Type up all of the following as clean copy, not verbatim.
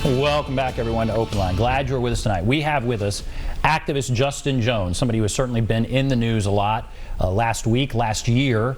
Welcome back, everyone, to OpenLine. Glad you're with us tonight. We have with us activist Justin Jones, somebody who has certainly been in the news a lot last week, last year.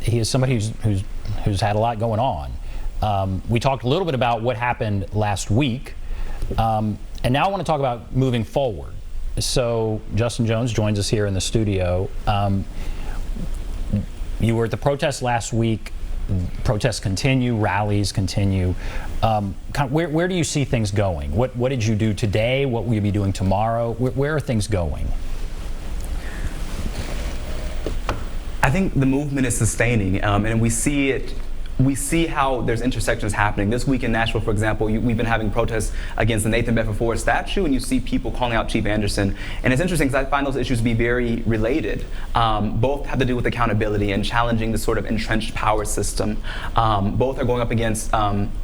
He is somebody who's had a lot going on. We talked a little bit about what happened last week, and now I want to talk about moving forward. So Justin Jones joins us here in the studio. You were at the protest last week. Protests continue, rallies continue. Where do you see things going? What did you do today? What will you be doing tomorrow? Where are things going? I think the movement is sustaining, and we see it. We see how there's intersections happening. This week in Nashville, for example, we've been having protests against the Nathan Bedford Forrest statue, and you see people calling out Chief Anderson. And it's interesting because I find those issues to be very related. Both have to do with accountability and challenging the sort of entrenched power system. Both are going up against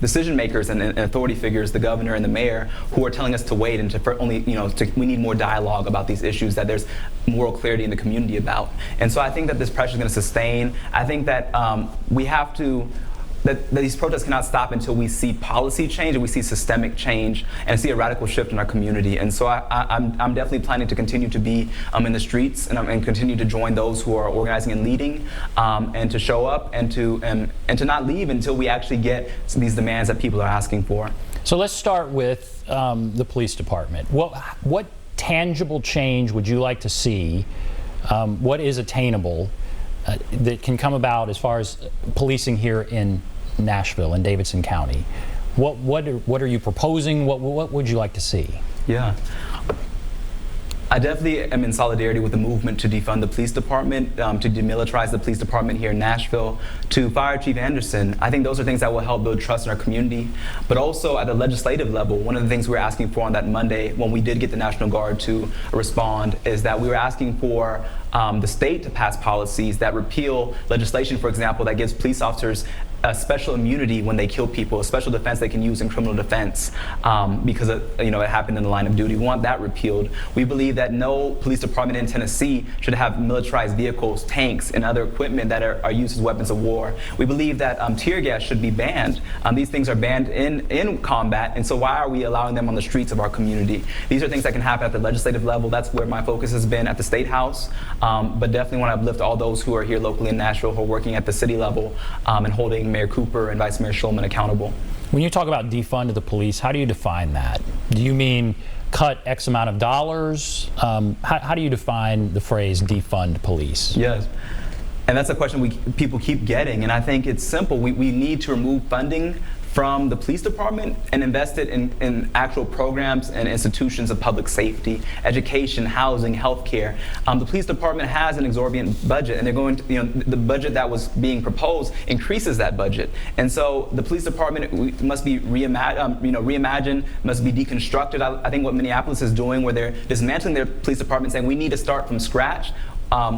decision makers and authority figures, the governor and the mayor, who are telling us to wait and we need more dialogue about these issues that there's moral clarity in the community about. And so I think that this pressure is going to sustain. I think that we have to. That these protests cannot stop until we see policy change and we see systemic change and see a radical shift in our community. And so I'm definitely planning to continue to be in the streets and continue to join those who are organizing and leading, and to show up and to not leave until we actually get these demands that people are asking for. So let's start with the police department. What tangible change would you like to see? What is attainable that can come about as far as policing here in Nashville and Davidson County? What are you proposing? What would you like to see? Yeah. I definitely am in solidarity with the movement to defund the police department, to demilitarize the police department here in Nashville, to fire Chief Anderson. I think those are things that will help build trust in our community. But also at the legislative level, one of the things we were asking for on that Monday when we did get the National Guard to respond is that we were asking for the state to pass policies that repeal legislation, for example, that gives police officers a special immunity when they kill people, a special defense they can use in criminal defense because it happened in the line of duty. We want that repealed. We believe that no police department in Tennessee should have militarized vehicles, tanks, and other equipment that are used as weapons of war. We believe that tear gas should be banned. These things are banned in combat, and so why are we allowing them on the streets of our community? These are things that can happen at the legislative level. That's where my focus has been at the State House, but definitely want to uplift all those who are here locally in Nashville who are working at the city level and holding Mayor Cooper and Vice Mayor Schulman accountable. When you talk about defund of the police, how do you define that? Do you mean cut X amount of dollars? How do you define the phrase defund police? Yes. And that's a question people keep getting, and I think it's simple. We need to remove funding from the police department and invest it in actual programs and institutions of public safety, education, housing, healthcare. The police department has an exorbitant budget, and they're going to, the budget that was being proposed increases that budget. And so the police department must be reimagined, must be deconstructed. I think what Minneapolis is doing, where they're dismantling their police department, saying we need to start from scratch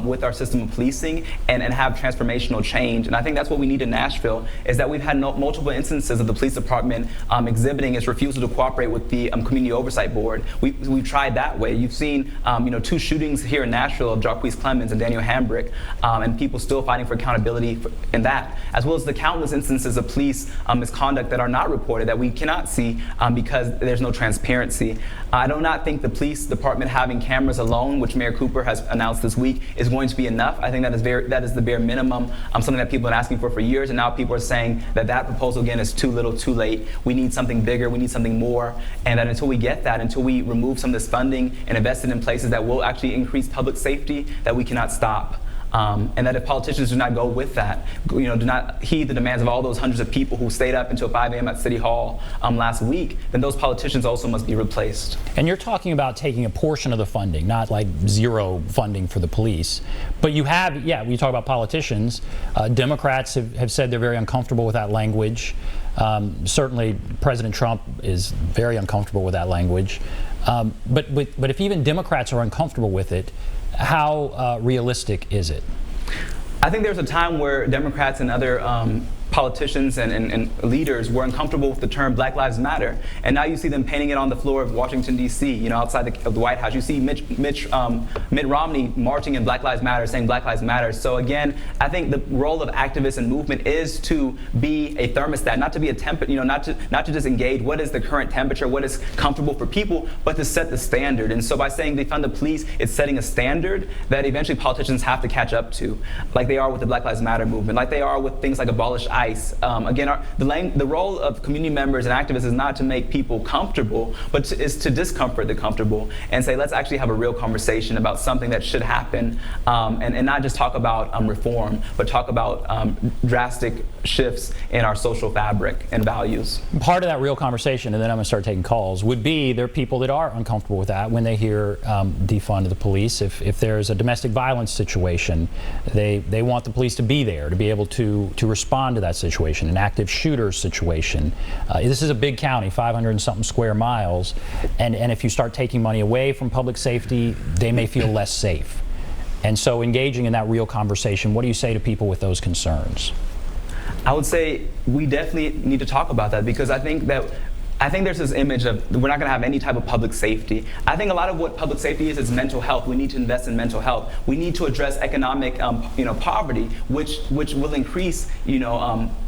with our system of policing and have transformational change. And I think that's what we need in Nashville, is that we've had multiple instances of the police department exhibiting its refusal to cooperate with the Community Oversight Board. We've tried that way. You've seen 2 shootings here in Nashville of Jarquise Clemens and Daniel Hambrick, and people still fighting for accountability in that, as well as the countless instances of police misconduct that are not reported, that we cannot see because there's no transparency. I do not think the police department having cameras alone, which Mayor Cooper has announced this week, is going to be enough. I think that is the bare minimum, something that people have been asking for years, and now people are saying that proposal again is too little, too late. We need something bigger, we need something more, and that until we get that, until we remove some of this funding and invest it in places that will actually increase public safety, that we cannot stop. And that if politicians do not go with that, do not heed the demands of all those hundreds of people who stayed up until 5 a.m. at City Hall last week, then those politicians also must be replaced. And you're talking about taking a portion of the funding, not like zero funding for the police. But you have, when you talk about politicians, Democrats have said they're very uncomfortable with that language. Certainly President Trump is very uncomfortable with that language. But if even Democrats are uncomfortable with it, how realistic is it? I think there's a time where Democrats and other politicians and leaders were uncomfortable with the term Black Lives Matter, and now you see them painting it on the floor of Washington D.C. Outside of the White House. You see Mitt Romney marching in Black Lives Matter, saying Black Lives Matter. So again, I think the role of activists and movement is to be a thermostat, not to be a not to just engage what is the current temperature, what is comfortable for people, but to set the standard. And so by saying defund the police, it's setting a standard that eventually politicians have to catch up to, like they are with the Black Lives Matter movement, like they are with things like abolish ICE. Again, the role of community members and activists is not to make people comfortable, but is to discomfort the comfortable and say, let's actually have a real conversation about something that should happen, and not just talk about reform, but talk about drastic shifts in our social fabric and values. Part of that real conversation, and then I'm going to start taking calls, would be there are people that are uncomfortable with that when they hear defund the police. If there's a domestic violence situation, they want the police to be there, to be able to respond to that situation, an active shooter situation. This is a big county, 500 and something square miles, and if you start taking money away from public safety, they may feel less safe. And so engaging in that real conversation, what do you say to people with those concerns? I would say we definitely need to talk about that, because I think there's this image of we're not going to have any type of public safety. I think a lot of what public safety is mental health. We need to invest in mental health. We need to address economic, poverty, which will increase,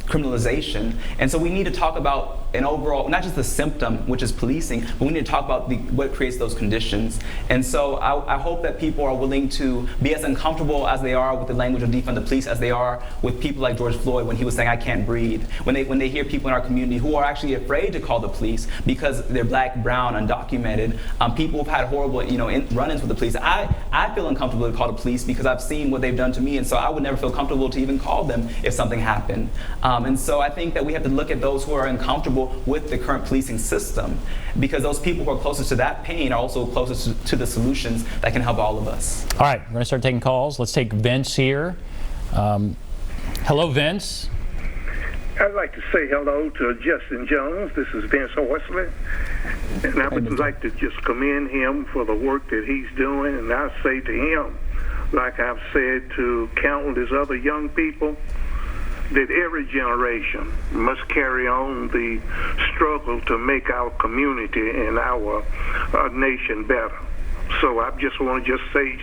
criminalization. And so we need to talk about an overall, not just the symptom, which is policing, but we need to talk about what creates those conditions. And so I hope that people are willing to be as uncomfortable as they are with the language of defund the police as they are with people like George Floyd when he was saying, I can't breathe. When they hear people in our community who are actually afraid to call the police because they're black, brown, undocumented, people who've had horrible, run-ins with the police. I feel uncomfortable to call the police because I've seen what they've done to me, and so I would never feel comfortable to even call them if something happened. And so I think that we have to look at those who are uncomfortable with the current policing system, because those people who are closest to that pain are also closest to the solutions that can help all of us. All right, we're going to start taking calls. Let's take Vince here. Hello, Vince. I'd like to say hello to Justin Jones. This is Vince Horsley. And I would like to just commend him for the work that he's doing. And I say to him, like I've said to countless other young people, that every generation must carry on the struggle to make our community and our nation better. So I just want to say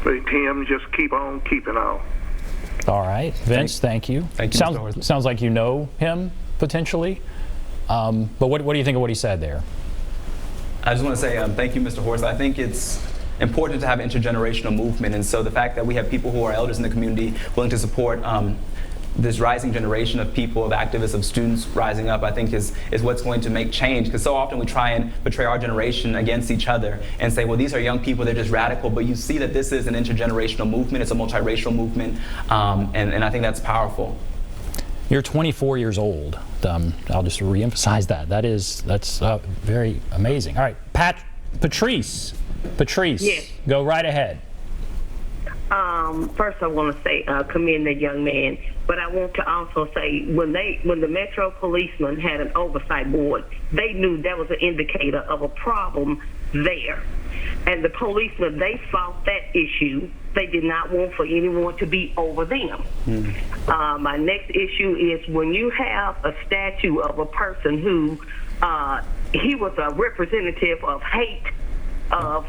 for him, just keep on keeping on. All right, Vince, thank you. Thank you. Sounds like you know him, potentially. But what do you think of what he said there? I just want to say thank you, Mr. Horst. I think it's important to have intergenerational movement, and so the fact that we have people who are elders in the community willing to support this rising generation of people, of activists, of students rising up, I think is what's going to make change. Because so often we try and portray our generation against each other and say, well, these are young people, they're just radical. But you see that this is an intergenerational movement, it's a multiracial movement, and I think that's powerful. You're 24 years old. I'll just reemphasize that. That's very amazing. All right, Patrice, yes. Go right ahead. First I want to say commend the young man, but I want to also say when the Metro policemen had an oversight board, they knew that was an indicator of a problem there. And the policemen, they fought that issue. They did not want for anyone to be over them. My next issue is when you have a statue of a person who he was a representative of hate, of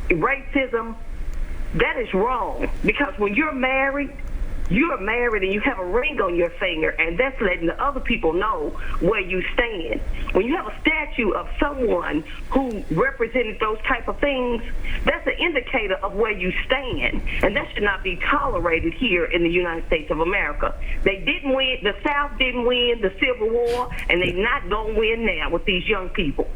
racism. That is wrong, because when you're married and you have a ring on your finger, and that's letting the other people know where you stand. When you have a statue of someone who represented those type of things, that's an indicator of where you stand, and that should not be tolerated here in the United States of America. They didn't win, the South didn't win the Civil War, and they're not going to win now with these young people.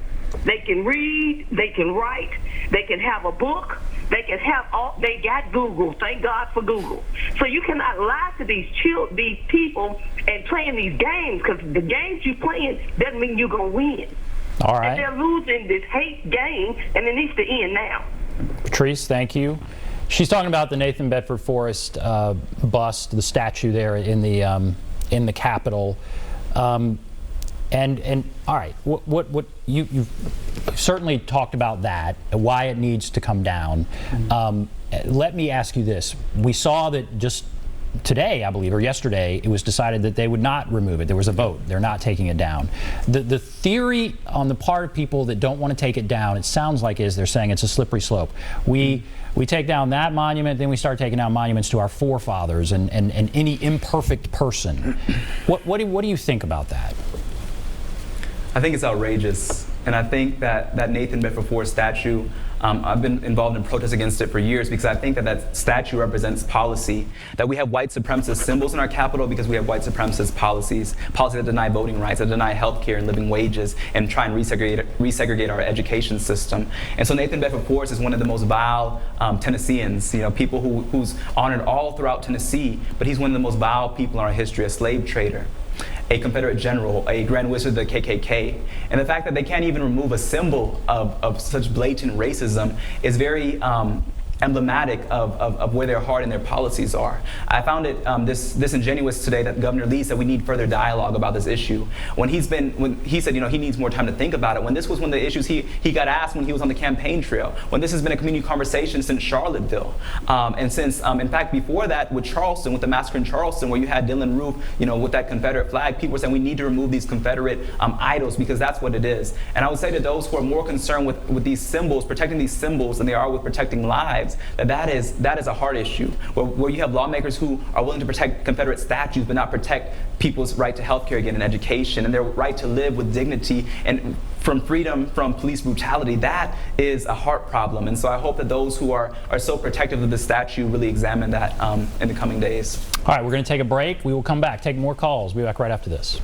They can read, they can write, they can have a book, they can have they got Google. Thank God for Google. So you cannot lie to these people and playing these games, because the games you playing doesn't mean you're going to win. All right. And they're losing this hate game, and it needs to end now. Patrice, thank you. She's talking about the Nathan Bedford Forrest bust, the statue there in the Capitol. And all right, what you've certainly talked about that, why it needs to come down. Let me ask you this: we saw that just today, I believe, or yesterday, it was decided that they would not remove it. There was a vote. They're not taking it down. The theory on the part of people that don't want to take it down, it sounds like, is they're saying it's a slippery slope. We take down that monument, then we start taking down monuments to our forefathers and any imperfect person. What do you think about that? I think it's outrageous. And I think that Nathan Bedford Forrest statue, I've been involved in protests against it for years because I think that statue represents policy, that we have white supremacist symbols in our capital because we have white supremacist policies that deny voting rights, that deny health care and living wages, and try and resegregate our education system. And so Nathan Bedford Forrest is one of the most vile Tennesseans, people who's honored all throughout Tennessee, but he's one of the most vile people in our history, a slave trader, a Confederate general, a Grand Wizard of the KKK. And the fact that they can't even remove a symbol of such blatant racism is very emblematic of where their heart and their policies are. I found it disingenuous today that Governor Lee said we need further dialogue about this issue. When he said he needs more time to think about it, when this was one of the issues he got asked when he was on the campaign trail, when this has been a community conversation since Charlottesville, and since in fact before that with Charleston, with the massacre in Charleston, where you had Dylan Roof, with that Confederate flag, people were saying we need to remove these Confederate idols because that's what it is. And I would say to those who are more concerned with these symbols, protecting these symbols, than they are with protecting lives, that is a hard issue, where you have lawmakers who are willing to protect Confederate statues but not protect people's right to health care, again, and education, and their right to live with dignity and from freedom from police brutality. That is a heart problem. And so I hope that those who are so protective of the statue really examine that in the coming days. All right, we're going to take a break. We will come back, take more calls. We'll be back right after this.